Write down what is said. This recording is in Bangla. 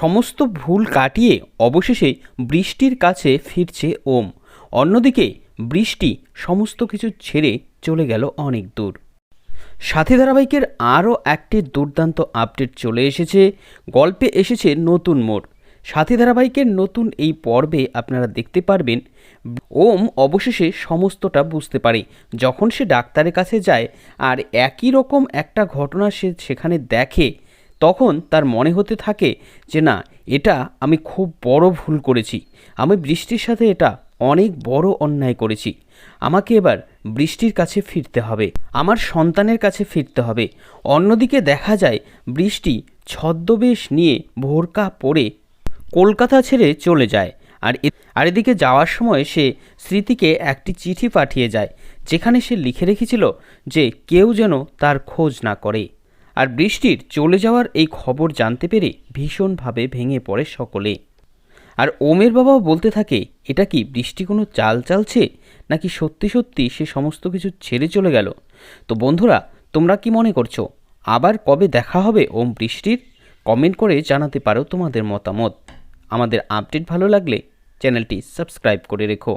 সমস্ত ভুল কাটিয়ে অবশেষে বৃষ্টির কাছে ফিরছে ওম। অন্যদিকে বৃষ্টি সমস্ত কিছু ছেড়ে চলে গেল অনেক দূর। সাথী ধারাবাহিকের আরও একটি দুর্দান্ত আপডেট চলে এসেছে। গল্পে এসেছে নতুন মোড়। সাথী ধারাবাহিকের নতুন এই পর্বে আপনারা দেখতে পারবেন ওম অবশেষে সমস্তটা বুঝতে পারে। যখন সে ডাক্তারের কাছে যায় আর একই রকম একটা ঘটনা সে সেখানে দেখে, তখন তার মনে হতে থাকে যে না, এটা আমি খুব বড় ভুল করেছি, আমি বৃষ্টির সাথে এটা অনেক বড় অন্যায় করেছি। আমাকে এবার বৃষ্টির কাছে ফিরতে হবে, আমার সন্তানের কাছে ফিরতে হবে। অন্যদিকে দেখা যায় বৃষ্টি ছদ্মবেশ নিয়ে ভোরকা পরে কলকাতা ছেড়ে চলে যায়। আর এদিকে যাওয়ার সময় সে স্মৃতিকে একটি চিঠি পাঠিয়ে যায়, যেখানে সে লিখে রেখেছিল যে কেউ যেন তার খোঁজ না করে। আর বৃষ্টির চলে যাওয়ার এই খবর জানতে পেরে ভীষণভাবে ভেঙে পড়ে সকলে। আর ওমের বাবাও বলতে থাকে, এটা কি বৃষ্টি কোনো চাল চালছে, নাকি সত্যি সত্যি সে সমস্ত কিছু ছেড়ে চলে গেল? তো বন্ধুরা, তোমরা কি মনে করছো, আবার কবে দেখা হবে ওম বৃষ্টির? কমেন্ট করে জানাতে পারো তোমাদের মতামত। আমাদের আপডেট ভালো লাগলে চ্যানেলটি সাবস্ক্রাইব করে রেখো।